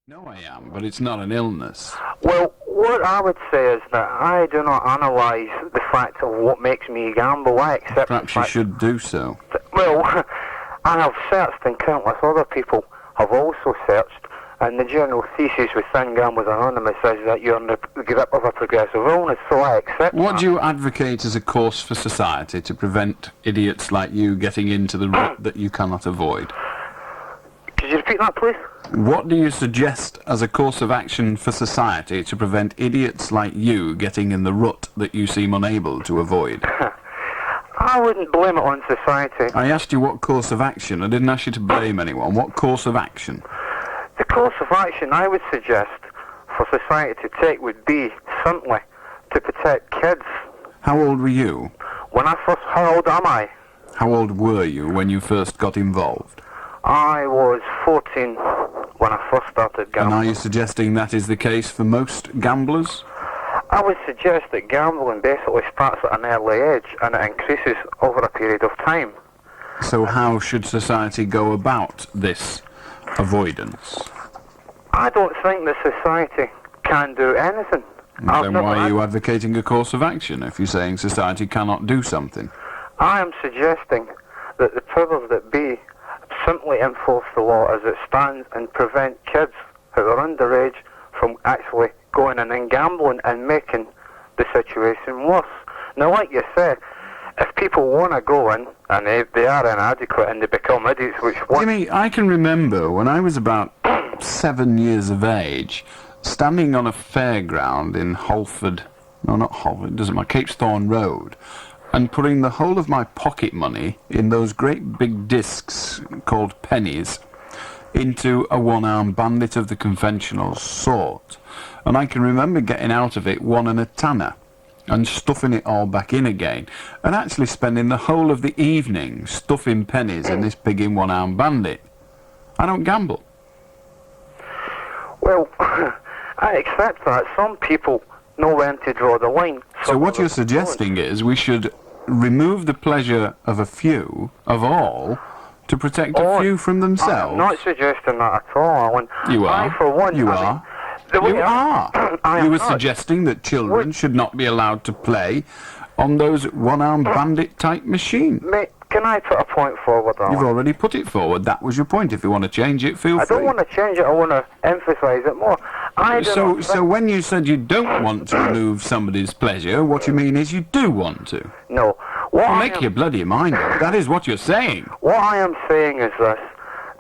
No, I am, but it's not an illness. Well, what I would say is that I do not analyse the fact of what makes me gamble. I accept Perhaps the you fact should do so. well, I have searched and countless other people have also searched, and the general thesis within Gamblers Anonymous is that you're in the grip of a progressive illness, so I accept What that. do you advocate as a course for society to prevent idiots like you getting into the rut that you cannot avoid? Could you repeat that, please? What do you suggest as a course of action for society to prevent idiots like you getting in the rut that you seem unable to avoid? I wouldn't blame it on society. I asked you what course of action. I didn't ask you to blame anyone. What course of action? The course of action I would suggest for society to take would be simply to protect kids. How old were you? How old am I? How old were you when you first got involved? I was 14 when I first started And gambling. are you suggesting that is the case for most gamblers? I would suggest that gambling basically starts at an early age and it increases over a period of time. So how should society go about this avoidance? I don't think that society can do anything. Then why are you advocating a course of action if you're saying society cannot do something? I am suggesting that the powers that be simply enforce the law as it stands and prevent kids who are underage from actually going in and gambling and making the situation worse. Now, like you said, if people want to go in and they are inadequate and they become idiots, which one... Jimmy, I can remember when I was about 7 years of age, standing on a fairground in Holford, no, not Holford, it doesn't matter, Capesthorne Road, and putting the whole of my pocket money in those great big discs called pennies into a one-armed bandit of the conventional sort. And I can remember getting out of it 1 and a tanner and stuffing it all back in again, and actually spending the whole of the evening stuffing pennies in this big in one-armed bandit. I don't gamble. Well, I accept that. Some people know when to draw the line. So what you're suggesting is we should remove the pleasure of a few, of all, to protect a few from themselves? I'm not suggesting that at all, Alan. You are. I, for one, You are. You are. You were suggesting that children should not be allowed to play on those one-armed bandit-type machines. Mate, can I put a point forward, Alan? You've already put it forward. That was your point. If you want to change it, feel free. I don't want to change it. I want to emphasise it more. So when you said you don't want to remove somebody's pleasure, what you mean is you do want to. No. Make your bloody mind up. That is what you're saying. What I am saying is this,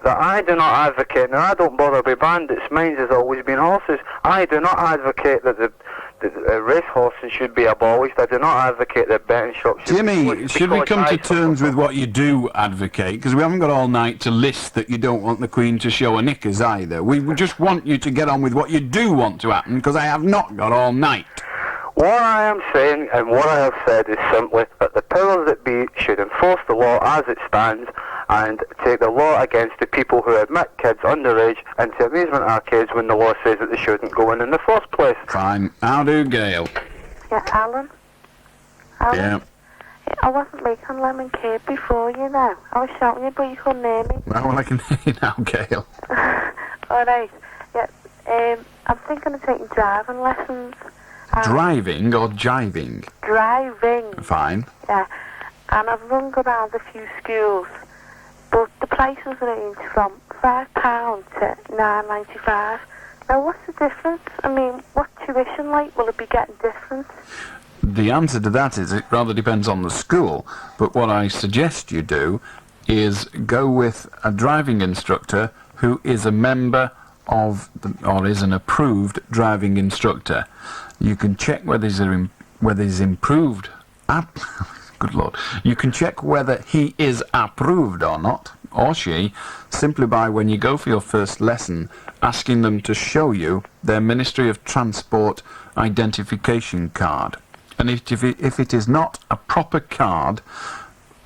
that I do not advocate, and I don't bother with bandits, mine has always been horses. I do not advocate that the race horses should be abolished. I do not advocate that betting shops should be abolished. Jimmy, should we come to terms with what you do advocate? Because we haven't got all night to list that you don't want the Queen to show her knickers either. We just want you to get on with what you do want to happen, because I have not got all night. What I am saying, and what I have said, is simply that the powers that be should enforce the law as it stands and take the law against the people who admit kids underage into amusement arcades when the law says that they shouldn't go in the first place. Fine. How do, Gail? Yeah, Alan? Alan? Yeah. I wasn't making lemon cake before, you know. I was shouting you, but you couldn't hear me. Well, I can hear you now, Gail. Alright, yeah. I'm thinking of taking driving lessons. Driving or jiving? Driving. Fine. Yeah. And I've rung around a few schools, but the prices range from £5 to £9.95. Now, what's the difference? I mean, what's tuition like? Will it be getting different? The answer to that is it rather depends on the school, but what I suggest you do is go with a driving instructor who is a member of, or is an approved driving instructor. You can check whether he's improved. Good Lord. You can check whether he is approved or not, or she, simply by, when you go for your first lesson, asking them to show you their Ministry of Transport identification card. And if it is not a proper card,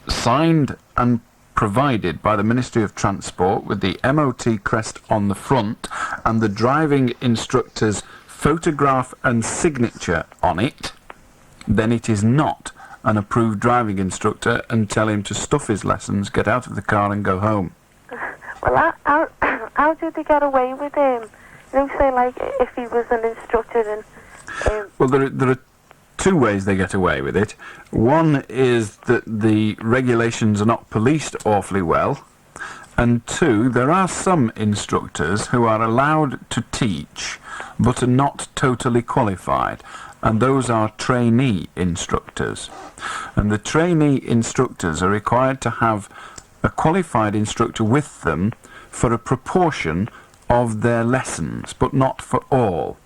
signed and provided by the Ministry of Transport with the MOT crest on the front and the driving instructor's photograph and signature on it, then it is not an approved driving instructor, and tell him to stuff his lessons, get out of the car and go home. Well, how do they get away with say, like, if he was an instructor and... Well, there are two ways they get away with it. One is that the regulations are not policed awfully well, and two, there are some instructors who are allowed to teach but are not totally qualified, and those are trainee instructors. And the trainee instructors are required to have a qualified instructor with them for a proportion of their lessons, but not for all.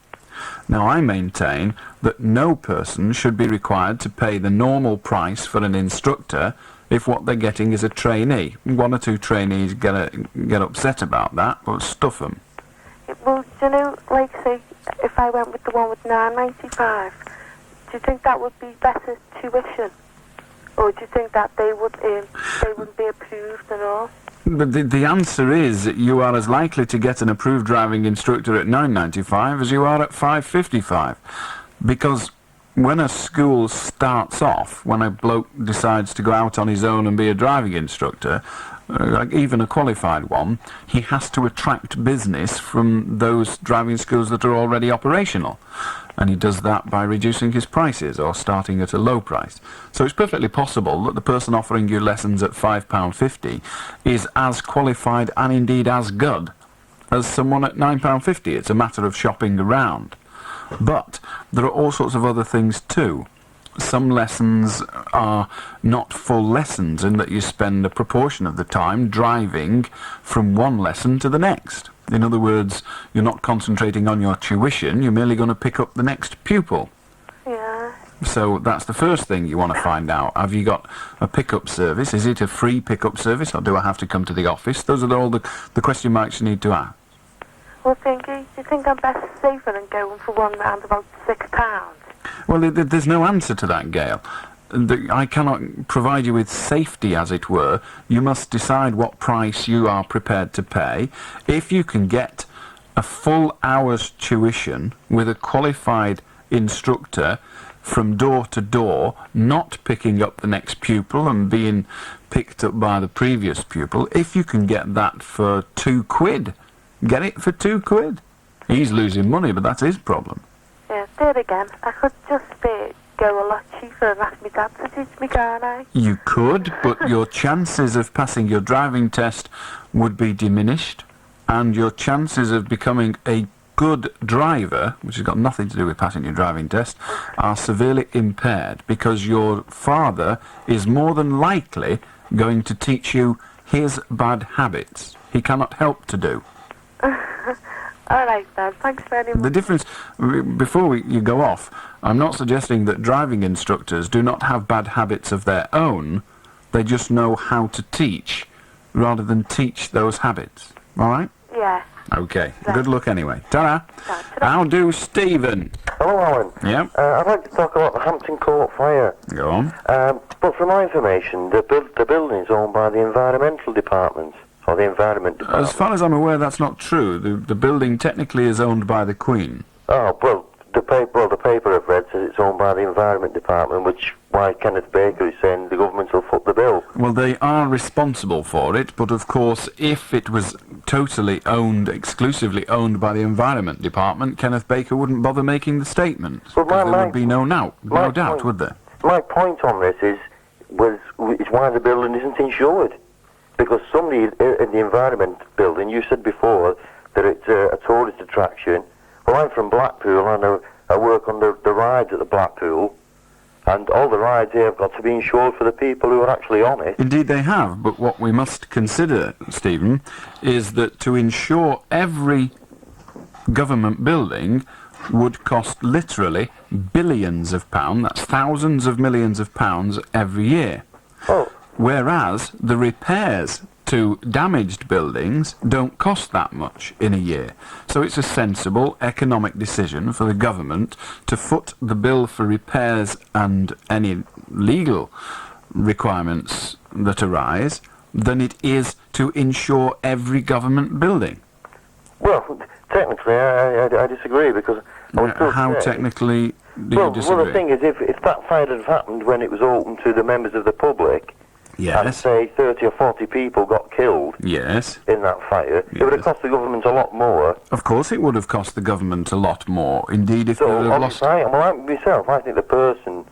Now, I maintain that no person should be required to pay the normal price for an instructor if what they're getting is a trainee. One or two trainees get upset about that, but stuff them. Well, do you know, like, say, if I went with the one with £9.95, do you think that would be better tuition? Or do you think that they wouldn't be approved at all? But the answer is you are as likely to get an approved driving instructor at £9.95 as you are at £5.55. Because when a school starts off, when a bloke decides to go out on his own and be a driving instructor, like even a qualified one, he has to attract business from those driving schools that are already operational. And he does that by reducing his prices or starting at a low price. So it's perfectly possible that the person offering you lessons at £5.50 is as qualified and indeed as good as someone at £9.50. It's a matter of shopping around. But there are all sorts of other things too. Some lessons are not full lessons in that you spend a proportion of the time driving from one lesson to the next. In other words, you're not concentrating on your tuition, you're merely going to pick up the next pupil. Yeah. So that's the first thing you want to find out. Have you got a pick-up service? Is it a free pick-up service, or do I have to come to the office? Those are all the question marks you need to ask. Well, do you think I'm best safer than going for one round about £6? Well, there's no answer to that, Gail. I cannot provide you with safety, as it were. You must decide what price you are prepared to pay. If you can get a full hour's tuition with a qualified instructor from door to door, not picking up the next pupil and being picked up by the previous pupil, if you can get that for £2, get it for £2. He's losing money, but that's his problem. Yeah, there again, I could just go a lot cheaper and ask my dad to teach me, can't I? You could, but your chances of passing your driving test would be diminished, and your chances of becoming a good driver, which has got nothing to do with passing your driving test, are severely impaired, because your father is more than likely going to teach you his bad habits. He cannot help to do. All right, then. Thanks very much. The difference, before you go off, I'm not suggesting that driving instructors do not have bad habits of their own. They just know how to teach rather than teach those habits. All right? Yeah. Okay. Right. Good luck anyway. Ta-ra. Ta-ra. How do, Stephen? Hello, Alan. Yep. I'd like to talk about the Hampton Court fire. Go on. But from my information, the building is owned by the Environmental Department, or the Environment Department. As far as I'm aware, that's not true. The building technically is owned by the Queen. Oh, well, the paper I've read says it's owned by the Environment Department, which why Kenneth Baker is saying the government will foot the bill. Well, they are responsible for it, but of course, if it was totally owned, exclusively owned by the Environment Department, Kenneth Baker wouldn't bother making the statements. But Because there would be no doubt, would there? My point on this is why the building isn't insured. Because somebody in the Environment building, you said before that it's a tourist attraction. Well, I'm from Blackpool, and I work on the rides at the Blackpool, and all the rides here have got to be insured for the people who are actually on it. Indeed they have, but what we must consider, Stephen, is that to insure every government building would cost literally billions of pounds, that's thousands of millions of pounds every year. Oh. Whereas the repairs to damaged buildings don't cost that much in a year. So it's a sensible economic decision for the government to foot the bill for repairs and any legal requirements that arise than it is to insure every government building. Well, technically, I disagree, because I was still How saying- technically do you disagree? Well, the thing is, if that fire had happened when it was open to the members of the public, and Yes. say 30 or 40 people got killed Yes. in that fire, it would have Yes. cost the government a lot more. Of course it would have cost the government a lot more. Indeed, if they So would have lost... obviously, like myself, I think the person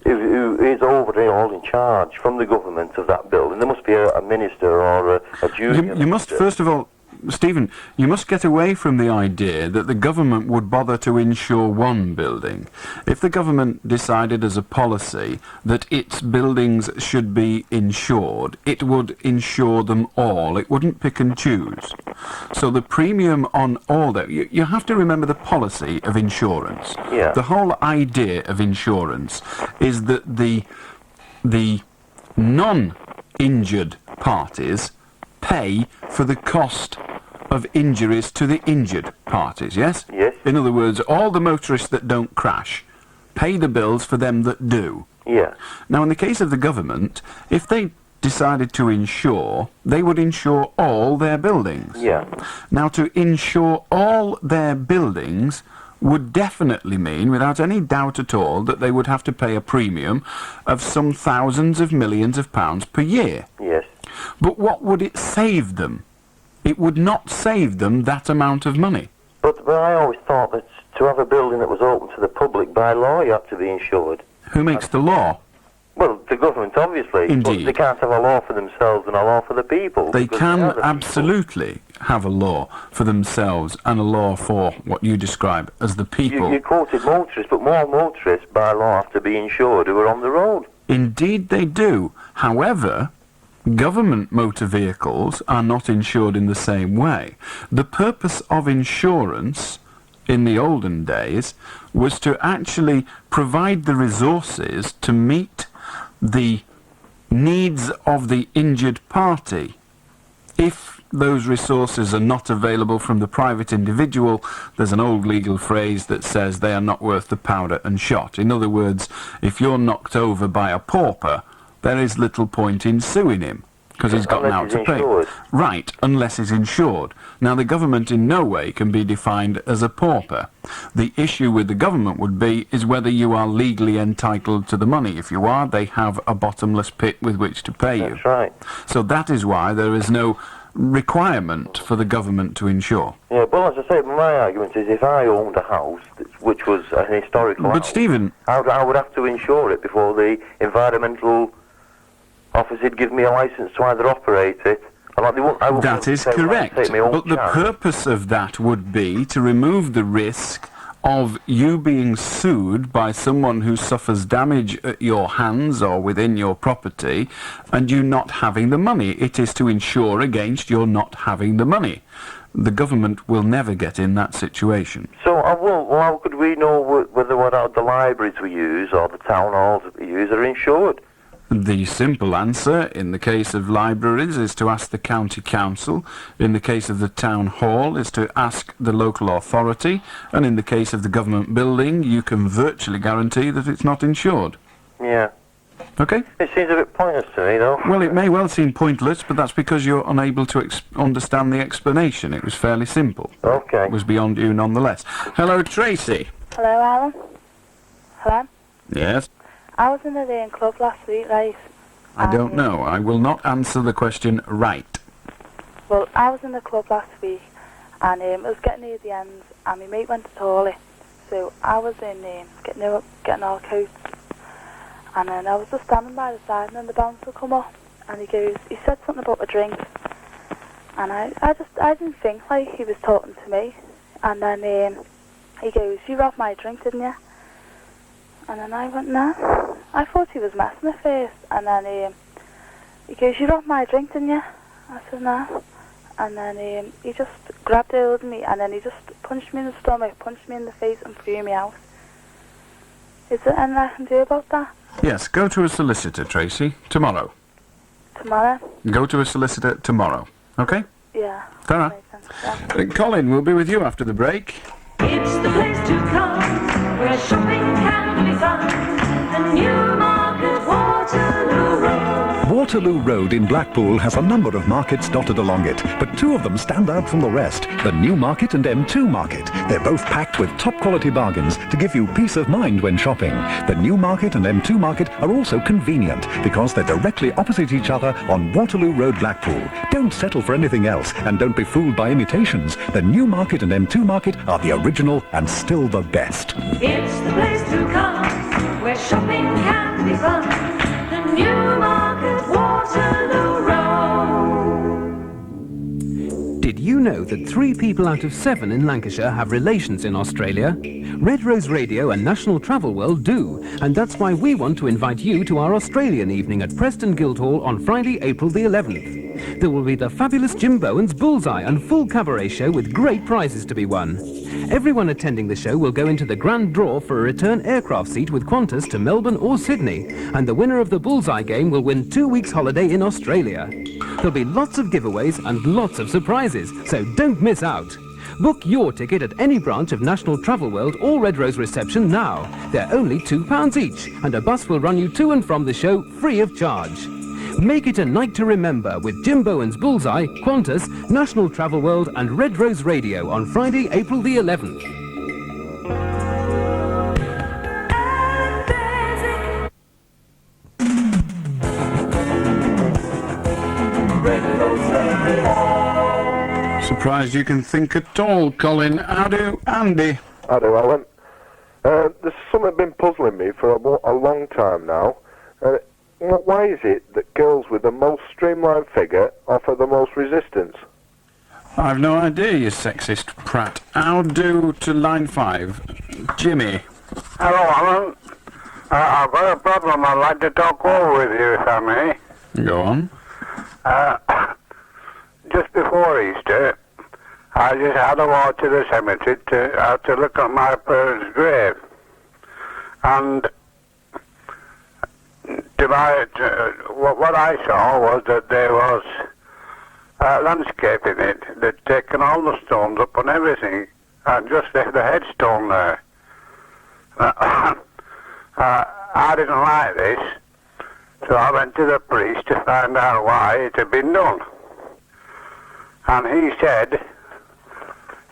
who is overall in charge from the government of that building, there must be a minister or a junior You must, minister. first of all, Stephen, you must get away from the idea that the government would bother to insure one building. If the government decided as a policy that its buildings should be insured, it would insure them all. It wouldn't pick and choose. So the premium on all that... You have to remember the policy of insurance. Yeah. The whole idea of insurance is that the non-injured parties pay for the cost of injuries to the injured parties, yes? Yes. In other words, all the motorists that don't crash pay the bills for them that do. Yeah. Now, in the case of the government, if they decided to insure, they would insure all their buildings. Yeah. Now, to insure all their buildings would definitely mean, without any doubt at all, that they would have to pay a premium of some thousands of millions of pounds per year. Yes. But what would it save them? It would not save them that amount of money. But I always thought that to have a building that was open to the public, by law, you have to be insured. Who makes the law? Well, the government, obviously. Indeed. But they can't have a law for themselves and a law for the people. They because can are the people. absolutely have a law for themselves and a law for what you describe as the people. You quoted motorists, but more motorists, by law, have to be insured who are on the road. Indeed they do. However, government motor vehicles are not insured in the same way. The purpose of insurance in the olden days was to actually provide the resources to meet the needs of the injured party. If those resources are not available from the private individual, there's an old legal phrase that says they are not worth the powder and shot. In other words, if you're knocked over by a pauper, there is little point in suing him, because he's got now to pay. Insured. Right, unless he's insured. Now, the government in no way can be defined as a pauper. The issue with the government would be is whether you are legally entitled to the money. If you are, they have a bottomless pit with which to pay you. That's right. So that is why there is no requirement for the government to insure. Yeah, well, as I say, my argument is if I owned a house which was an historical But house, Stephen, I would have to insure it before the environmental office would give me a licence to either operate it. that is correct. But the purpose of that would be to remove the risk of you being sued by someone who suffers damage at your hands or within your property and you not having the money. It is to insure against your not having the money. The government will never get in that situation. So, how could we know whether the libraries we use or the town halls that we use are insured? The simple answer in the case of libraries is to ask the county council. In the case of the town hall is to ask the local authority. And in the case of the government building, you can virtually guarantee that it's not insured. Yeah. Okay? It seems a bit pointless to me, though. Well, it may well seem pointless, but that's because you're unable to understand the explanation. It was fairly simple. Okay. It was beyond you nonetheless. Hello, Tracy. Hello, Alan. Hello? Yes? I was in the Lane Club last week, right? I don't know. I will not answer the question right. Well, I was in the club last week, and it was getting near the end, and my mate went to the toilet. So I was in getting our coats, and then I was just standing by the side, and then the bouncer come up, and he said something about a drink, and I didn't think like he was talking to me, and then he goes, "You robbed my drink, didn't you?" And then I went, "No." I thought he was messing at first, and then he goes, "You robbed my drink, didn't you?" I said, "No." And then he just grabbed hold of me, and then he just punched me in the stomach, punched me in the face, and threw me out. Is there anything I can do about that? Yes, go to a solicitor, Tracy, tomorrow. Tomorrow? Go to a solicitor tomorrow. Okay? Yeah. Ta-ra. Yeah. Colin, we'll be with you after the break. It's the place to come, where shopping can be found. The Newmarket Waterloo Road. Waterloo Road in Blackpool has a number of markets dotted along it, but two of them stand out from the rest, the New Market and M2 Market. They're both packed with top quality bargains to give you peace of mind when shopping. The New Market and M2 Market are also convenient because they're directly opposite each other on Waterloo Road, Blackpool. Don't settle for anything else and don't be fooled by imitations. The New Market and M2 Market are the original and still the best. It's the place to come, where shopping can be fun. The New Market, Waterloo Road. Did you know that 3 people out of 7 in Lancashire have relations in Australia? Red Rose Radio and National Travel World do, and that's why we want to invite you to our Australian evening at Preston Guildhall on Friday, April the 11th. There will be the fabulous Jim Bowen's Bullseye and full cabaret show with great prizes to be won. Everyone attending the show will go into the grand draw for a return aircraft seat with Qantas to Melbourne or Sydney, and the winner of the Bullseye game will win 2 weeks holiday in Australia. There'll be lots of giveaways and lots of surprises, so don't miss out. Book your ticket at any branch of National Travel World or Red Rose Reception now. They're only £2 each, and a bus will run you to and from the show free of charge. Make it a night to remember with Jim Bowen's Bullseye, Qantas, National Travel World and Red Rose Radio on Friday, April the 11th. Surprised you can think at all, Colin. How do, Andy? I do, Alan. There's something been puzzling me for a long time now. Why is it that girls with the most streamlined figure offer the most resistance? I've no idea, you sexist prat. I'll do to line 5. Jimmy. Hello, Alan. I've got a problem I'd like to talk over with you, if I may. Go on. Just before Easter, I just had a walk to the cemetery to look at my parents' grave. And what I saw was that there was landscape in it. They'd taken all the stones up and everything, and just left the headstone there. I didn't like this, so I went to the priest to find out why it had been done. And he said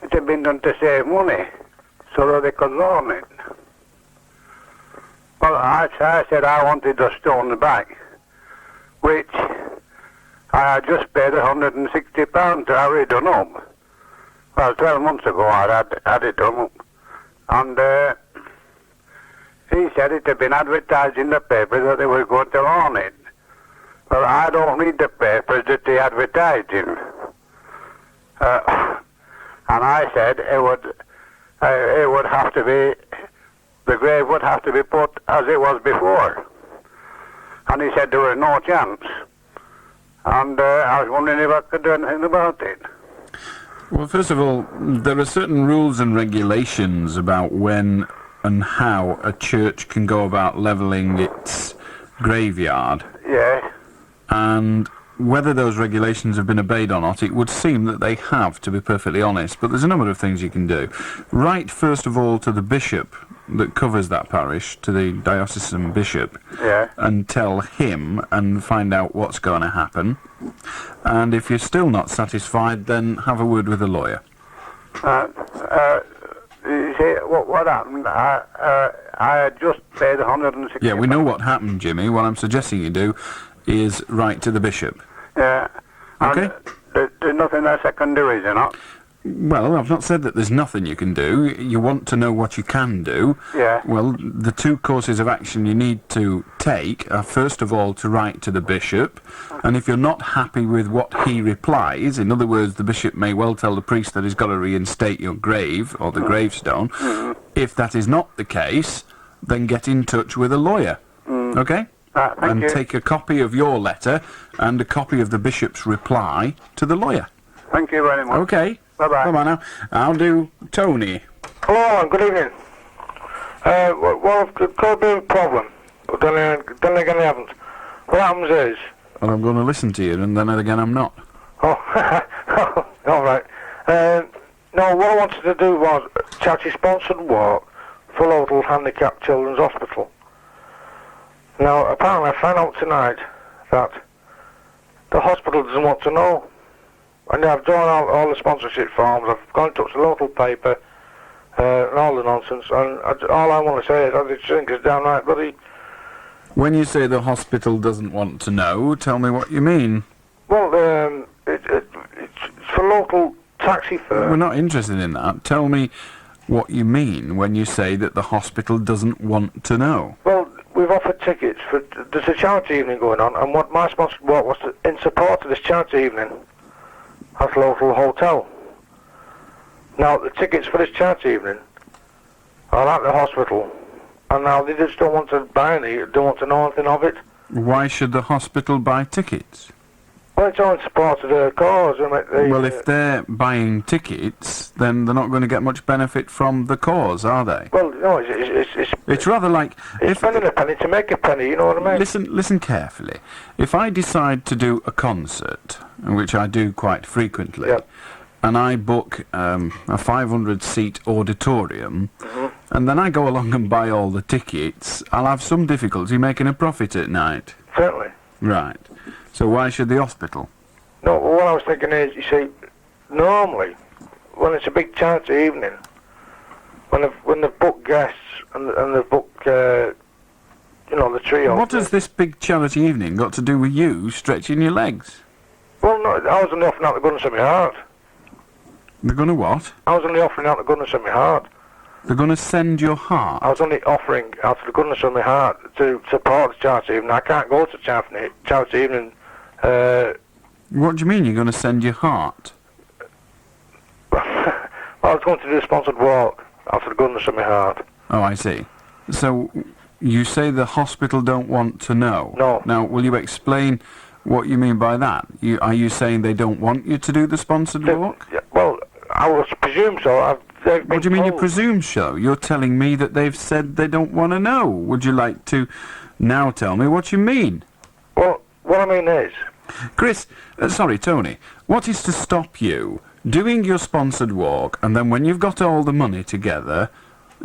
it had been done to save money, so that they could loan it. Well, I said I wanted the stones back, which I had just paid £160 to have it done up. Well, 12 months ago I had it done up. And he said it had been advertised in the paper that they were going to loan it. Well, I don't read the papers that they advertised in. And I said it would have to be, the grave would have to be put as it was before. And he said there was no chance. And I was wondering if I could do anything about it. Well, first of all, there are certain rules and regulations about when and how a church can go about levelling its graveyard. Yes. And whether those regulations have been obeyed or not, it would seem that they have, to be perfectly honest. But there's a number of things you can do. Write, first of all, to the bishop that covers that parish, to the diocesan bishop, yeah, and tell him and find out what's going to happen. And if you're still not satisfied, then have a word with a lawyer. You see, what happened? I had just paid 160. Yeah, we know what happened, Jimmy. What I'm suggesting you do is write to the bishop. Yeah. Okay. There's nothing else I can do, is there not? Well, I've not said that there's nothing you can do. You want to know what you can do. Yeah. Well, the two courses of action you need to take are, first of all, to write to the bishop. And if you're not happy with what he replies, in other words, the bishop may well tell the priest that he's got to reinstate your grave, or the gravestone. If that is not the case, then get in touch with a lawyer. Okay? Thank you. Take a copy of your letter and a copy of the bishop's reply to the lawyer. Thank you very much. Okay. Bye-bye. Bye-bye now. I'll do Tony. Hello, Alan, good evening. Well, I've got a bit of a problem, but then again I haven't. What happens is... Well, I'm going to listen to you, and then again I'm not. Oh, all right. No, what I wanted to do was a charity-sponsored walk for local handicapped children's hospital. Now, apparently I found out tonight that The hospital doesn't want to know. And I've done all the sponsorship forms, I've gone to the local paper, and all the nonsense, and all I want to say is I just think it's downright bloody... When you say the hospital doesn't want to know, tell me what you mean. Well, it's for local taxi firms. We're not interested in that. Tell me what you mean when you say that the hospital doesn't want to know. Well, we've offered tickets for... There's a charity evening going on, and what my sponsored walk was in support of this charity evening at the local hotel. Now, the tickets for this charity evening are at the hospital, and now they just don't want to buy any, don't want to know anything of it. Why should the hospital buy tickets? Well, it's all in support of the cause. Well, if they're buying tickets, then they're not going to get much benefit from the cause, are they? Well, no, it's rather like... It's spending a penny to make a penny, you know what I mean? Listen carefully. If I decide to do a concert, which I do quite frequently, and I book a 500-seat auditorium, and then I go along and buy all the tickets, I'll have some difficulty making a profit at night. Certainly. Right. So why should the hospital? No, well, what I was thinking is, you see, normally, when it's a big charity evening, when they've booked guests and they've booked, the trio... What has this big charity evening got to do with you stretching your legs? Well, no, I was only offering out the goodness of my heart. They're going to what? I was only offering out the goodness of my heart. They're going to send your heart? I was only offering out of the goodness of my heart to support the charity evening. I can't go to charity evening. What do you mean you're going to send your heart? Well, I was going to do a sponsored walk out of the goodness of my heart. Oh, I see. So you say the hospital don't want to know? No. Now, will you explain what you mean by that? Are you saying they don't want you to do the sponsored walk? Yeah, well, I would presume so. What do you mean you presume so? You're telling me that they've said they don't want to know. Would you like to now tell me what you mean? Well, what I mean is... Chris, Tony, what is to stop you doing your sponsored walk and then when you've got all the money together,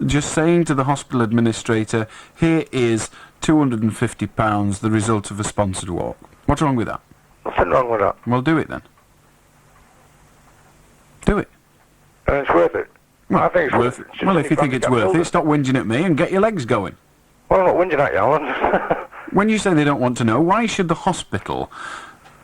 just saying to the hospital administrator, here is £250, the result of a sponsored walk? What's wrong with that? Nothing wrong with that. Well, do it then. Do it. And it's worth it. Well, I think it's worth it. Well, if you think it's worth it, stop whinging at me and get your legs going. Well, I'm not whinging at you, Alan. When you say they don't want to know, why should the hospital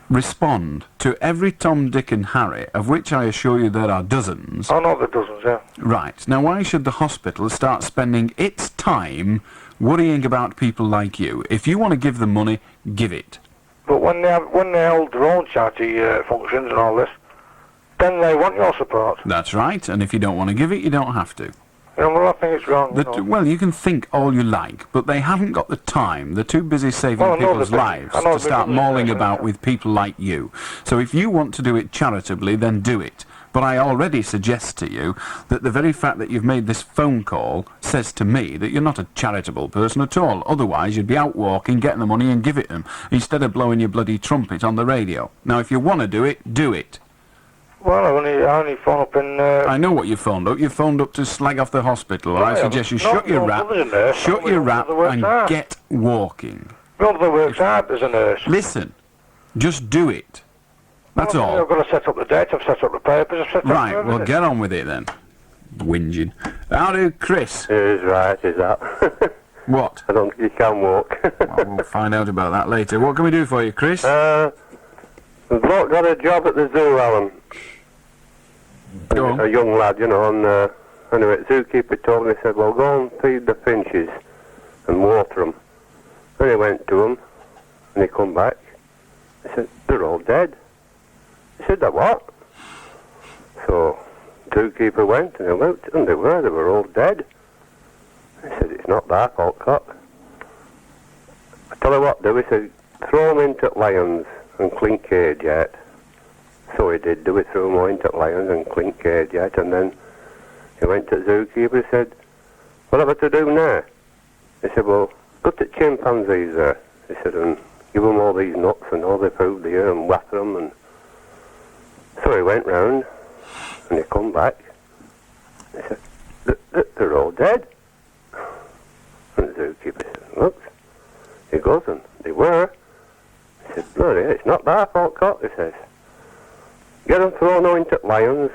respond to every Tom, Dick and Harry, of which I assure you there are dozens? I know there are dozens, yeah. Right. Now, why should the hospital start spending its time worrying about people like you? If you want to give them money, give it. But when they hold their own charity functions and all this, then they want your support. That's right, and if you don't want to give it, you don't have to. Well, I think it's wrong. Well, you can think all you like, but they haven't got the time. They're too busy saving people's lives to start mauling about with people like you. So if you want to do it charitably, then do it. But I already suggest to you that the very fact that you've made this phone call says to me that you're not a charitable person at all. Otherwise, you'd be out walking, getting the money and give it them, instead of blowing your bloody trumpet on the radio. Now, if you want to do it, do it. Well, I only phoned up in... I know what you phoned up. You phoned up to slag off the hospital. I suggest you shut your rap and get walking. My mother works hard as a nurse. Listen, just do it. That's all. I've got to set up the date, I've set up the papers, I've set up Right, well, get on with it then. Whinging. How do, Chris? Is right, is that? What? I don't think you can walk. Well, we'll find out about that later. What can we do for you, Chris? The bloke got a job at the zoo, Alan. Go on. A young lad, you know, and anyway, the zookeeper told me, he said, well, go and feed the finches and water them. And he went to them, and he come back. He said, they're all dead. He said, that what? So, the zookeeper went, and he looked, and they were all dead. He said, it's not their fault, cock. I tell you what, he said, throw them into lions and clean cage out. So he did, we threw him all into lions and clean cage out, and then he went to the zookeeper and said, what have I to do now? He said, well, go to chimpanzees there. He said, and give them all these nuts and all the food here and water them. And so he went round, and he come back. He said, they're all dead. And the zookeeper said, look. He goes, and they were. He said, No, it's not their fault, Cock, he says. Get them thrown all into lions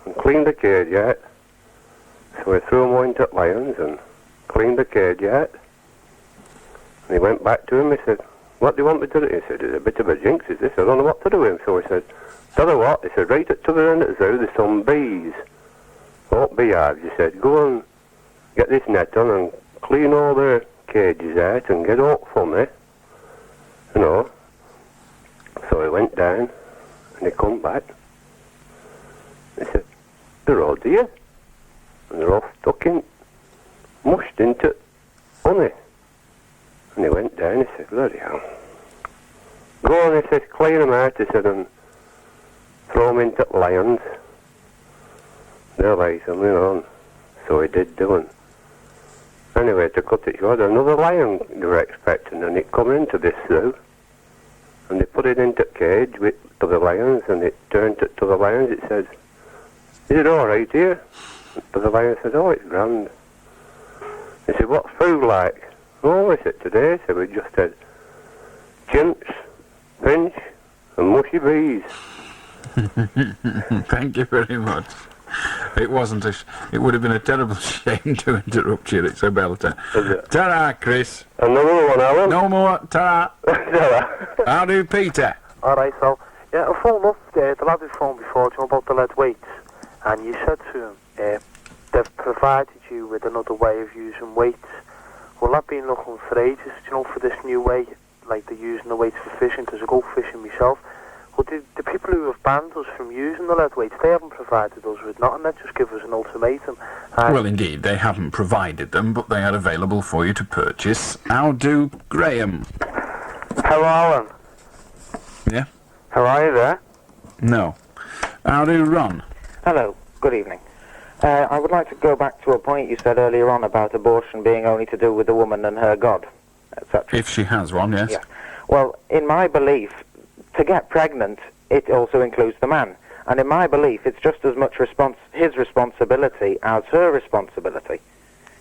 and clean the cage out. So we threw them all into lions and cleaned the cage out. And he went back to him, he said, what do you want me to do? He said, it's a bit of a jinx, is this? I don't know what to do with him. So he said, tell you what, he said, right at the other end of the zoo, there's some bees. Oh, beehives, he said, go and get this net on and clean all the cages out and get out for me. You know. So he went down and he come back. He said, they're all dear. And they're all stuck in, mushed into honey. And he went down, he said, bloody hell. Go on, he said, clean them out, he said, and throw them into lions. They'll like them, you know. So he did do it. Anyway, to cut it short, another lion they were expecting, and it come into this zoo. And they put it into a cage to the lions, and it turned to the lions, it says, is it all right here? But the lion said, oh, it's grand. He said, what's food like? Oh, I said, today, so we just had chimps, finch, and mushy bees. Thank you very much. It wasn't it would have been a terrible shame to interrupt you. It's a belter. Ta-ra, Chris. Another one, Alan. No more. Ta-ra. Ta-ra. How do, Peter? All right, so, yeah, I phoned up, the lad who phoned before, to him about the lead weights, and you said to him, they've provided you with another way of using weights. Well, I've been looking for ages, you know, for this new way, like they're using the weights for fishing, because I go fishing myself. Well, the people who have banned us from using the lead weights, they haven't provided us with nothing, they just give us an ultimatum. Well, indeed, they haven't provided them, but they are available for you to purchase. How do, Graham? Hello, Alan. Yeah? How are you there? No. How do, Ron? Hello, good evening. I would like to go back to a point you said earlier on about abortion being only to do with the woman and her God, etc. If she has one, yes. Yeah. Well, in my belief, to get pregnant, it also includes the man. And in my belief, it's just as much his responsibility as her responsibility.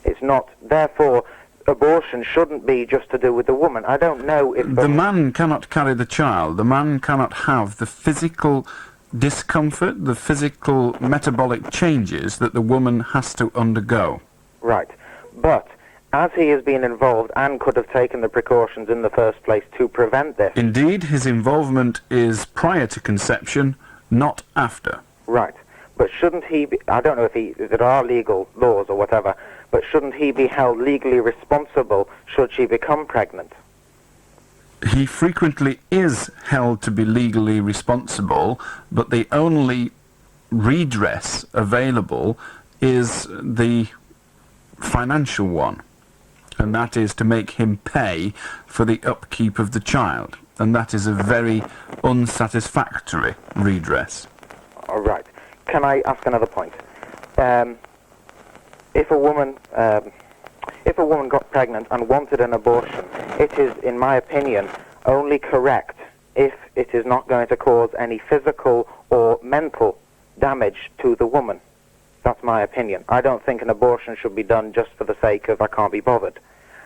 It's not, therefore, abortion shouldn't be just to do with the woman. I don't know if... The man cannot carry the child. The man cannot have the physical discomfort, the physical metabolic changes that the woman has to undergo. Right. But as he has been involved and could have taken the precautions in the first place to prevent this... Indeed, his involvement is prior to conception, not after. Right. But shouldn't he be... I don't know if there are legal laws or whatever, but shouldn't he be held legally responsible should she become pregnant? He frequently is held to be legally responsible, but the only redress available is the financial one, and that is to make him pay for the upkeep of the child, and that is a very unsatisfactory redress. All right. Can I ask another point? If a woman got pregnant and wanted an abortion, it is, in my opinion, only correct if it is not going to cause any physical or mental damage to the woman. That's my opinion. I don't think an abortion should be done just for the sake of I can't be bothered.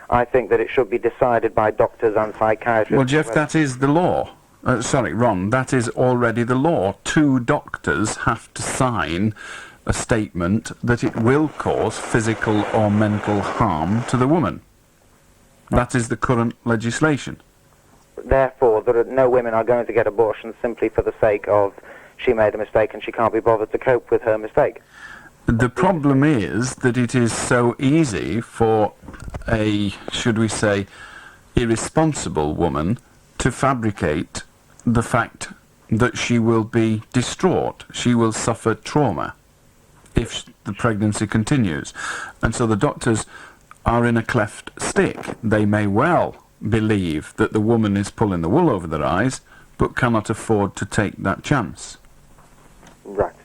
I think that it should be decided by doctors and psychiatrists. Well, Jeff, that is the law. Sorry, Ron, that is already the law. 2 doctors have to sign a statement that it will cause physical or mental harm to the woman. That is the current legislation. Therefore, no women are going to get abortions simply for the sake of she made a mistake and she can't be bothered to cope with her mistake. The problem is that it is so easy for a, should we say, irresponsible woman to fabricate the fact that she will be distraught, she will suffer trauma if the pregnancy continues. And so the doctors are in a cleft stick. They may well believe that the woman is pulling the wool over their eyes, but cannot afford to take that chance. Right.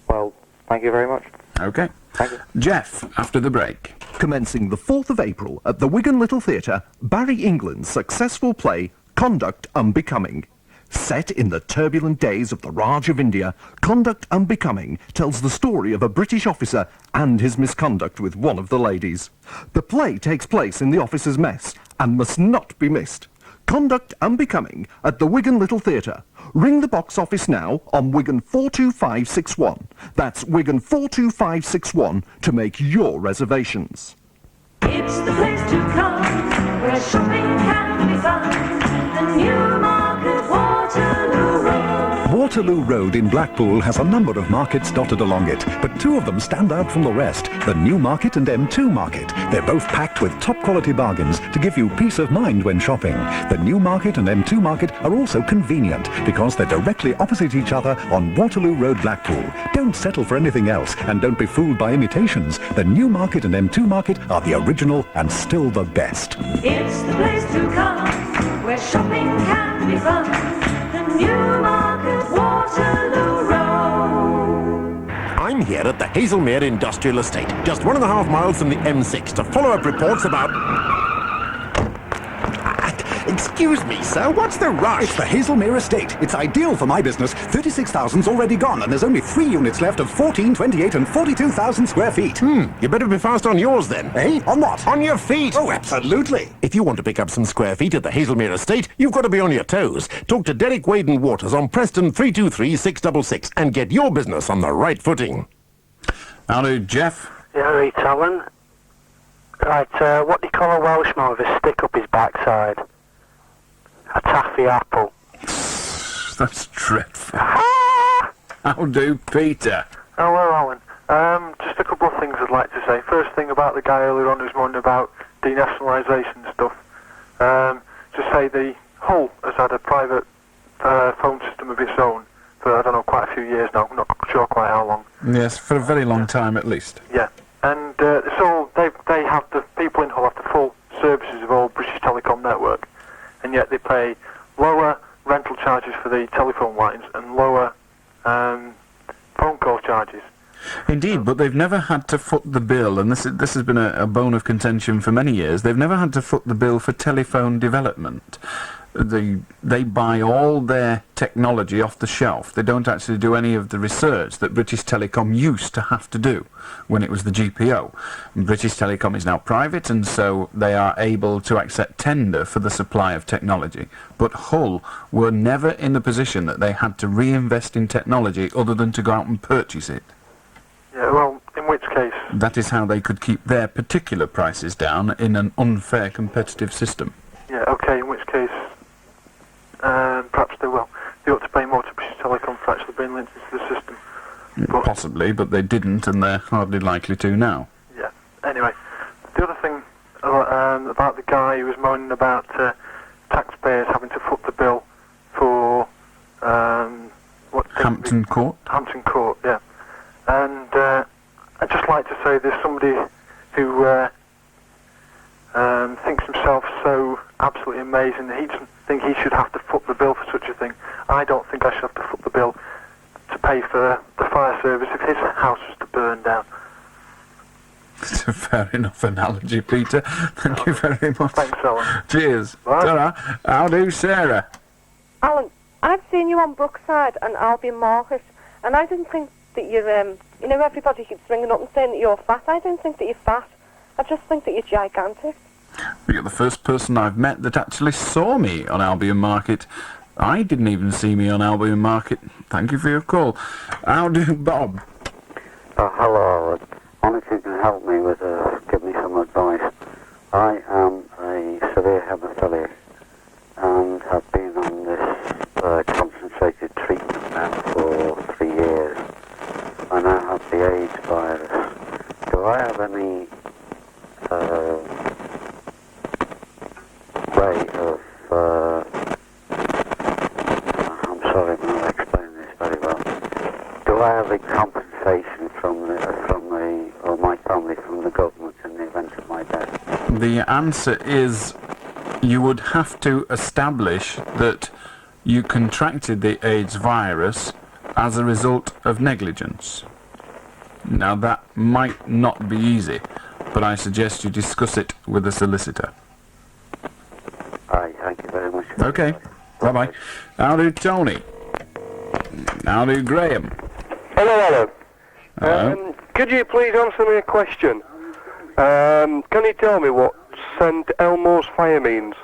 Well, thank you very much. Okay. Thank you. Jeff, after the break. Commencing the 4th of April at the Wigan Little Theatre, Barry England's successful play, Conduct Unbecoming. Set in the turbulent days of the Raj of India, Conduct Unbecoming tells the story of a British officer and his misconduct with one of the ladies. The play takes place in the officer's mess and must not be missed. Conduct Unbecoming at the Wigan Little Theatre. Ring the box office now on Wigan 42561. That's Wigan 42561 to make your reservations. It's the place to come, where shopping can be fun. The Newmarket Waterloo Road. Waterloo Road in Blackpool has a number of markets dotted along it, but two of them stand out from the rest, the New Market and M2 Market. They're both packed with top quality bargains to give you peace of mind when shopping. The New Market and M2 Market are also convenient because they're directly opposite each other on Waterloo Road, Blackpool. Don't settle for anything else and don't be fooled by imitations. The New Market and M2 Market are the original and still the best. It's the place to come, where shopping can be fun. The Newmarket Waterloo Road. I'm here at the Hazelmere Industrial Estate, just 1.5 miles from the M6, to follow up reports about... Excuse me, sir, what's the rush? It's the Hazelmere Estate. It's ideal for my business. 36,000's already gone, and there's only 3 units left of 14, 28 and 42,000 square feet. You better be fast on yours then. Eh? On what? On your feet. Oh, absolutely. If you want to pick up some square feet at the Hazelmere Estate, you've got to be on your toes. Talk to Derek Waden Waters on Preston 323 666 and get your business on the right footing. Hello, Jeff. Yeah, right, Allan. Right, what do you call a Welshman with a stick up his backside? A taffy apple. That's dreadful. How do, Peter? Hello, Alan. Just a couple of things I'd like to say. First thing about the guy earlier on who's moaning about denationalisation stuff. Just say the Hull has had a private phone system of its own for, I don't know, quite a few years now. I'm not sure quite how long. Yes, for a very long time at least. Yeah. And so they have the people in Hull have the full services of all British Telecom network. And yet they pay lower rental charges for the telephone lines and lower phone call charges. Indeed, but they've never had to foot the bill, and this has been a bone of contention for many years. They've never had to foot the bill for telephone development. They buy all their technology off the shelf. They don't actually do any of the research that British Telecom used to have to do when it was the GPO. And British Telecom is now private, and so they are able to accept tender for the supply of technology. But Hull were never in the position that they had to reinvest in technology other than to go out and purchase it. Yeah, well, in which case... That is how they could keep their particular prices down in an unfair competitive system. Yeah, okay, in which case... perhaps they will. They ought to pay more to British Telecom for actually being linked into the system. Possibly, but they didn't, and they're hardly likely to now. Yeah. Anyway, the other thing about the guy who was moaning about taxpayers having to foot the bill for Hampton Court? Hampton Court, yeah. And I'd just like to say there's somebody who thinks himself so absolutely amazing that he doesn't think he should have to foot the bill for such a thing. I don't think I should have to foot the bill to pay for the fire service if his house was to burn down. It's a fair enough analogy, Peter. Thank you very much. Thanks, Alan. Cheers. Ta-ra. How do, Sarah? Alan, I've seen you on Brookside and Albion Market, and I didn't think that you're, you know, everybody keeps ringing up and saying that you're fat. I don't think that you're fat. I just think that you're gigantic. You're the first person I've met that actually saw me on Albion Market. I didn't even see me on Albion Market. Thank you for your call. How do, Bob? Hello, Alan. I wonder if you can help me with, give me some advice. I am a severe haemophiliac and have been on this concentrated treatment now for 3 years. I now have the AIDS virus. Do I have any way of... I'm sorry, I'm not explaining this very well. Do I have a compensation from my family from the government in the event of my death? The answer is you would have to establish that you contracted the AIDS virus as a result of negligence. Now that might not be easy, but I suggest you discuss it with a solicitor. Alright, thank you very much. Okay, bye-bye. How do, Tony? How do, Graham? Hello, Alan. Hello. Could you please answer me a question? Can you tell me what St Elmo's fire means?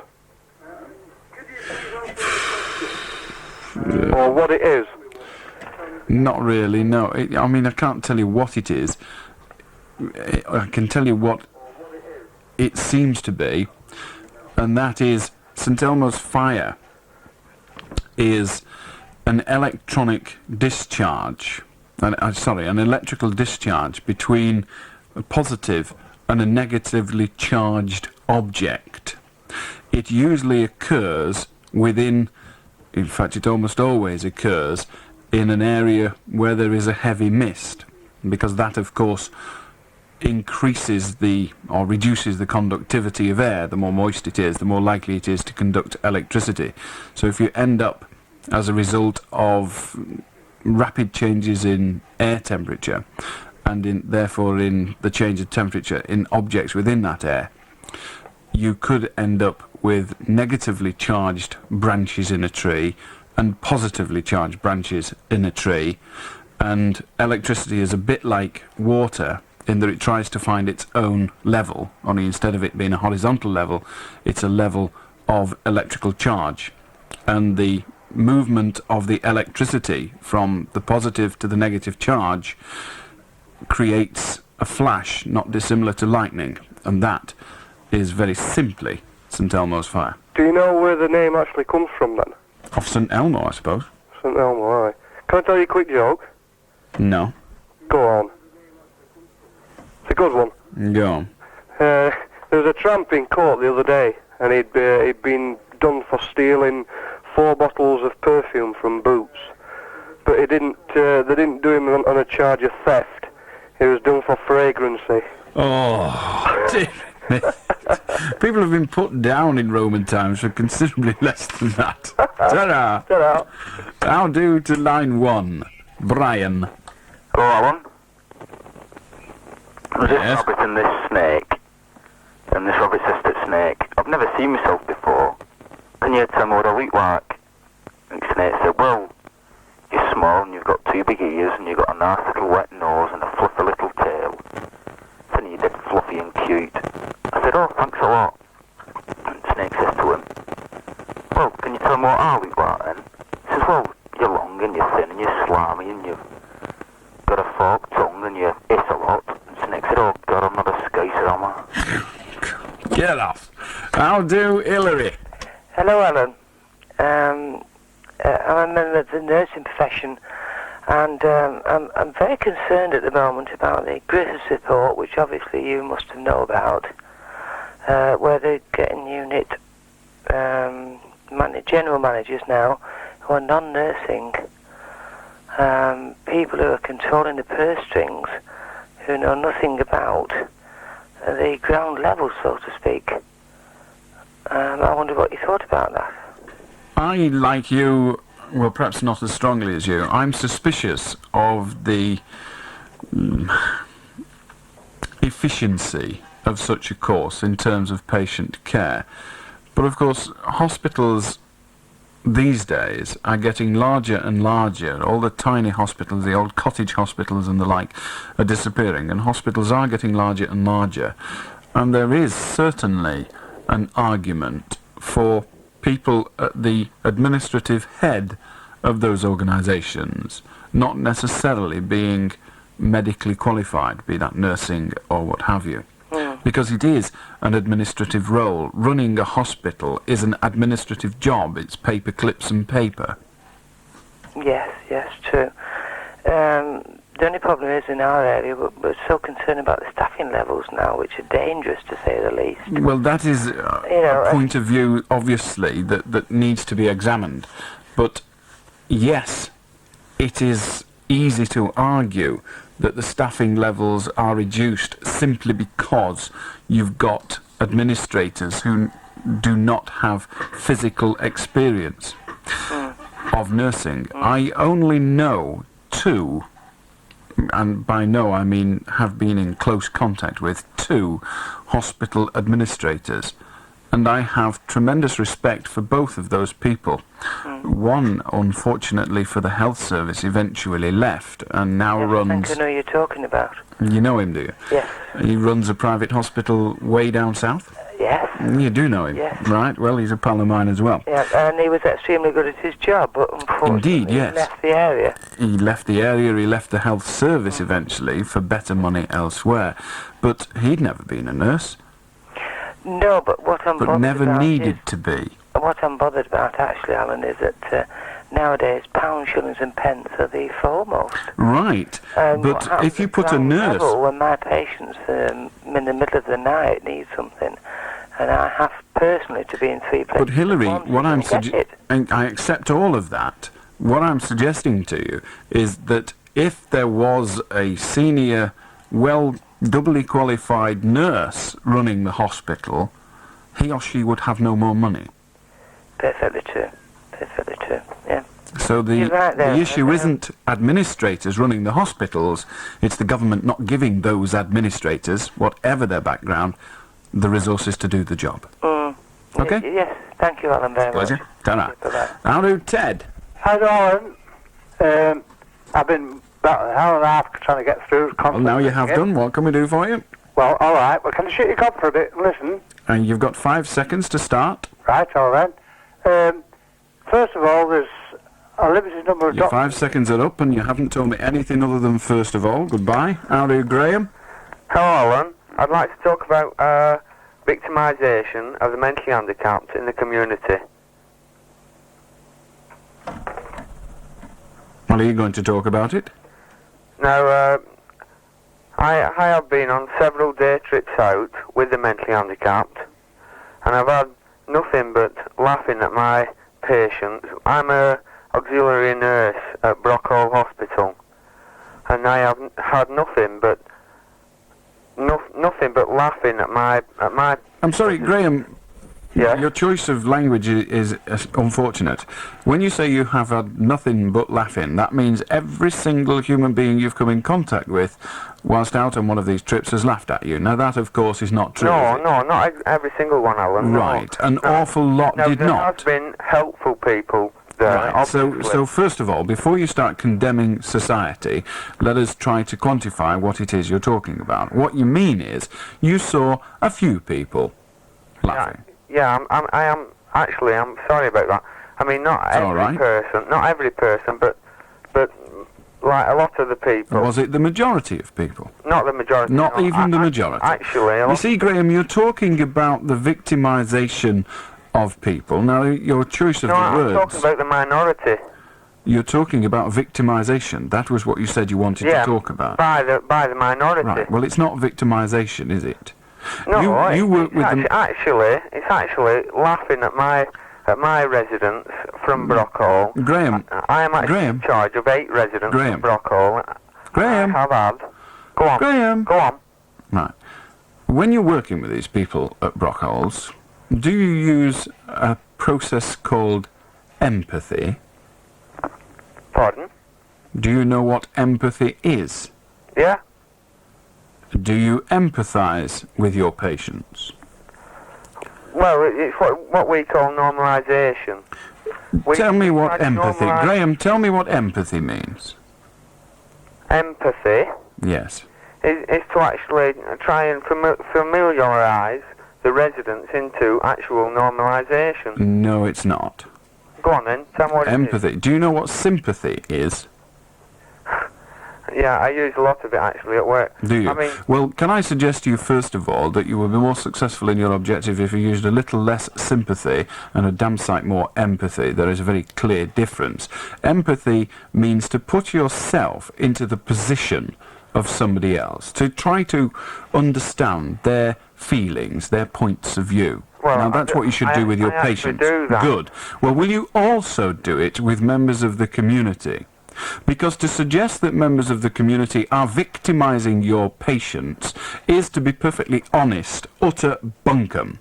Or what it is? Not really, no. I mean, I can't tell you what it is. I can tell you what it seems to be, and that is St Elmo's fire is an electronic discharge, an electrical discharge between a positive and a negatively charged object. It usually occurs within, in fact it almost always occurs, in an area where there is a heavy mist, because that of course increases or reduces the conductivity of air. The more moist it is, the more likely it is to conduct electricity. So if you end up, as a result of rapid changes in air temperature, and therefore in the change of temperature in objects within that air, you could end up with negatively charged branches in a tree and positively charged branches in a tree. And electricity is a bit like water in that it tries to find its own level, only instead of it being a horizontal level, it's a level of electrical charge. And the movement of the electricity from the positive to the negative charge creates a flash not dissimilar to lightning, and that is very simply St Elmo's fire. Do you know where the name actually comes from then? Of St Elmo, I suppose. St Elmo, aye. Can I tell you a quick joke? No. Go on. It's a good one. Go on. There was a tramp in court the other day, and he'd been done for stealing 4 bottles of perfume from Boots. But they didn't do him on a charge of theft. He was done for fragrancy. Oh, dear me. People have been put down in Roman times for considerably less than that. Ta-da! Ta-da! How do to line 1, Brian. Hello, Alan. There's this Yes? rabbit and this snake, and this rabbit says to the snake, I've never seen myself before. Can you tell me what I look like? And the snake said, well, you're small and you've got 2 big ears and you've got a nice little wet nose and a fluffy little tail. Then you're dead fluffy and cute. I said, oh, thanks a lot. And the snake says to him, well, can you tell me what I look like then? He says, well, you're long and you're thin and you're slimy and you've got a forked tongue and you hiss a lot. And the snake said, oh, God, I'm not a skater, am I? Get off. How do Hillary? Hello, Alan. I'm a member of the nursing profession, and I'm very concerned at the moment about the Griffiths report, which obviously you must have known about, where they're getting unit general managers now who are non-nursing, people who are controlling the purse strings, who know nothing about the ground level, so to speak. I wonder what you thought about that. I, like you, well, perhaps not as strongly as you, I'm suspicious of the efficiency of such a course in terms of patient care. But of course, hospitals these days are getting larger and larger. All the tiny hospitals, the old cottage hospitals and the like, are disappearing, and hospitals are getting larger and larger. And there is certainly an argument for people at the administrative head of those organisations not necessarily being medically qualified, be that nursing or what have you. Because it is an administrative role. Running a hospital is an administrative job. It's paper clips and paper. Yes, true. The only problem is in our area, we're so concerned about the staffing levels now, which are dangerous to say the least. Well, that is a point of view, obviously, that needs to be examined. But yes, it is easy to argue that the staffing levels are reduced simply because you've got administrators who do not have physical experience of nursing. I only know 2, and by know I mean have been in close contact with 2 hospital administrators, and I have tremendous respect for both of those people. One, unfortunately for the health service, eventually left and now runs... I think I know you're talking about. You know him, do you? Yes. He runs a private hospital way down south? Yes. You do know him? Yes. Right, well, he's a pal of mine as well. Yeah, and he was extremely good at his job, but unfortunately Indeed, yes. he left the area. He left the area, he left the health service eventually for better money elsewhere. But he'd never been a nurse. No, but what I'm But bothered never about needed is, to be. what I'm bothered about actually, Alan, is that nowadays pounds, shillings and pence are the foremost. Right, And what but happens if you at put a ground nurse... level, when my patients in the middle of the night need something, and I have personally to be in 3 places. But Hillary, at once what I'm and get suggesting, I accept all of that. What I'm suggesting to you is that if there was a senior, doubly qualified nurse running the hospital, he or she would have no more money. Perfectly true. Perfectly true. Yeah. So You're right there. the issue isn't administrators running the hospitals, it's the government not giving those administrators, whatever their background, the resources to do the job. Okay? Yes. Thank you, Alan, very Pleasure. much. Ta-ra. Bye-bye. How do Ted? Hi, Alan. I've been about an hour and a half trying to get through. Well, now you have done. What can we do for you? Well, all right. Well, can you shut your gob for a bit and listen? And you've got 5 seconds to start. Right, all right. First of all, there's a limited number of Your doctors. 5 seconds are up and you haven't told me anything other than first of all. Goodbye. How do Graham? Hello, Alan. I'd like to talk about victimisation of the mentally handicapped in the community. Well, are you going to talk about it? Now, I have been on several day trips out with the mentally handicapped, and I've had nothing but laughing at my patients. I'm a auxiliary nurse at Brockhall Hospital, and I have had nothing but laughing at my. I'm sorry, Graham. Yeah. Your choice of language is unfortunate. When you say you have had nothing but laughing, that means every single human being you've come in contact with, whilst out on one of these trips, has laughed at you. Now that, of course, is not true. No, not every single one, Alan. Right, an awful lot did there not. There has been helpful people there. Right. So first of all, before you start condemning society, let us try to quantify what it is you're talking about. What you mean is, you saw a few people laughing. Yeah, I'm sorry about that. I mean, not every person, but like a lot of the people. Was it the majority of people? Not the majority. Not even the majority. Actually, you see, Graham, you're talking about the victimisation of people. Now, your choice of the words... I'm talking about the minority. You're talking about victimisation. That was what you said you wanted to talk about. By the minority. Right. Well, it's not victimisation, is it? No, you work with them. It's actually laughing at my residents from Brockhall. Graham. I am actually in charge of 8 residents from Brockhall. Graham. I have had. Go on. Graham. Go on. Right. When you're working with these people at Brockhalls, do you use a process called empathy? Pardon? Do you know what empathy is? Yeah. Do you empathise with your patients? Well, it's what we call normalisation. Tell me what empathy... Graham, tell me what empathy means. Empathy? Yes. Is to actually try and familiarise the residents into actual normalisation. No, it's not. Go on then, tell me what empathy. it is. Do you know what sympathy is? Yeah, I use a lot of it actually at work. Do you? I mean, well, can I suggest to you first of all that you will be more successful in your objective if you used a little less sympathy and a damn sight more empathy. There is a very clear difference. Empathy means to put yourself into the position of somebody else, to try to understand their feelings, their points of view. Well, now that's what you should do with your patients. Good. Well, will you also do it with members of the community? Because to suggest that members of the community are victimising your patients is, to be perfectly honest, utter bunkum.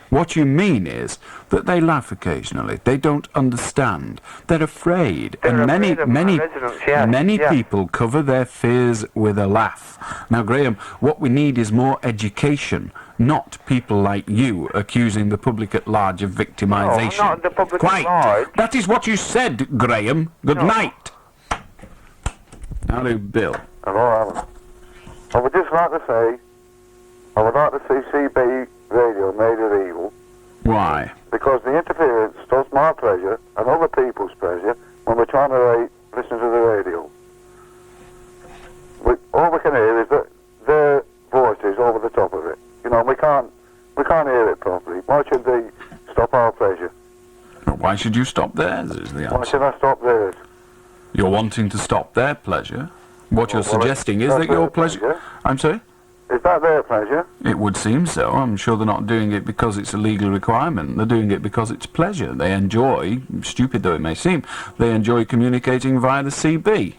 What you mean is that they laugh occasionally, they don't understand, they're afraid, and many people cover their fears with a laugh. Now, Graham, what we need is more education, not people like you accusing the public at large of victimisation. No, not the public at large. That is what you said, Graham. Good night. Hello, Bill. Hello, Alan. I would just like to say, I would like to see CB radio made illegal Why? because the interference stops my pleasure and other people's pleasure when we're trying to listen to the radio. All we can hear is their voices over the top of it. You know, we can't hear it properly. Why should they stop our pleasure? Well, why should you stop theirs, is the answer. Why should I stop theirs? You're wanting to stop their pleasure. What you're suggesting is that your pleasure... I'm sorry? Is that their pleasure? It would seem so. I'm sure they're not doing it because it's a legal requirement. They're doing it because it's pleasure. They enjoy, stupid though it may seem, they enjoy communicating via the CB.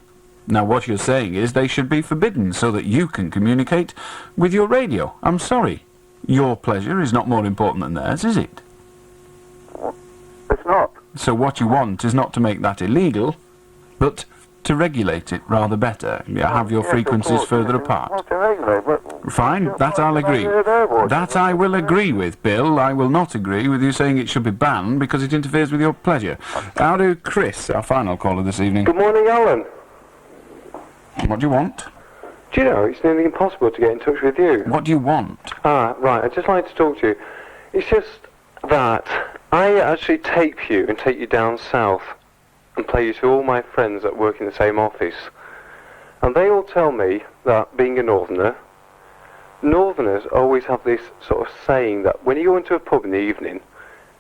Now what you're saying is they should be forbidden so that you can communicate with your radio. I'm sorry. Your pleasure is not more important than theirs, is it? It's not. So what you want is not to make that illegal, but to regulate it rather better. Have your frequencies further apart. Not to regulate, but... Fine, that I'll agree. That I will agree with, Bill. I will not agree with you saying it should be banned because it interferes with your pleasure. How do Chris, our final caller this evening? Good morning, Alan. What do you want? Do you know, it's nearly impossible to get in touch with you. What do you want? Right, I'd just like to talk to you. It's just that I actually tape you and take you down south and play you to all my friends that work in the same office. And they all tell me that, being a northerner, northerners always have this sort of saying that when you go into a pub in the evening,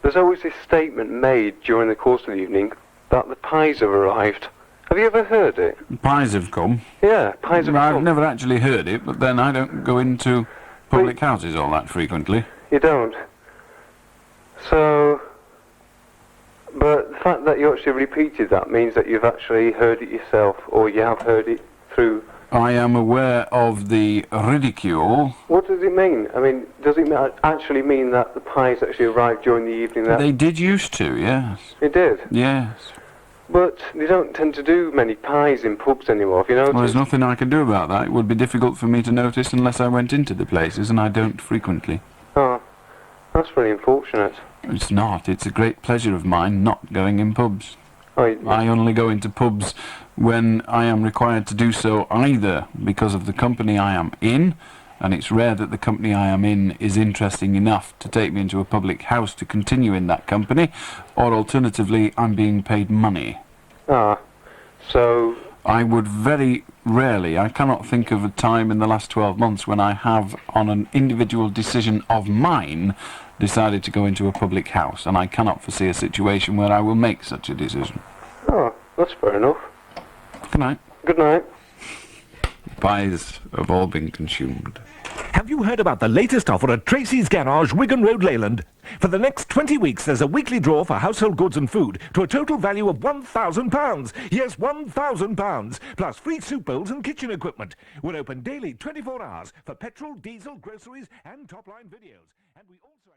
there's always this statement made during the course of the evening that the pies have arrived. Have you ever heard it? Pies have come. Yeah, pies have come. I've never actually heard it, but then I don't go into public houses all that frequently. You don't? So... But the fact that you actually repeated that means that you've actually heard it yourself, or you have heard it through... I am aware of the ridicule. What does it mean? I mean, does it actually mean that the pies actually arrived during the evening? They did used to, yes. It did? Yes. But they don't tend to do many pies in pubs anymore, have you noticed? Well, there's nothing I can do about that. It would be difficult for me to notice unless I went into the places, and I don't frequently. Oh, that's very unfortunate. It's not. It's a great pleasure of mine not going in pubs. I only go into pubs when I am required to do so either because of the company I am in, and it's rare that the company I am in is interesting enough to take me into a public house to continue in that company, or alternatively I'm being paid money. So... I would very rarely, I cannot think of a time in the last 12 months when I have, on an individual decision of mine, decided to go into a public house, and I cannot foresee a situation where I will make such a decision. Oh, that's fair enough. Good night. Good night. Pies have all been consumed. Have you heard about the latest offer at Tracy's Garage, Wigan Road, Leyland? For the next 20 weeks, there's a weekly draw for household goods and food to a total value of £1,000. Yes, £1,000, plus free soup bowls and kitchen equipment. We're open daily, 24 hours, for petrol, diesel, groceries, and top-line videos. And we also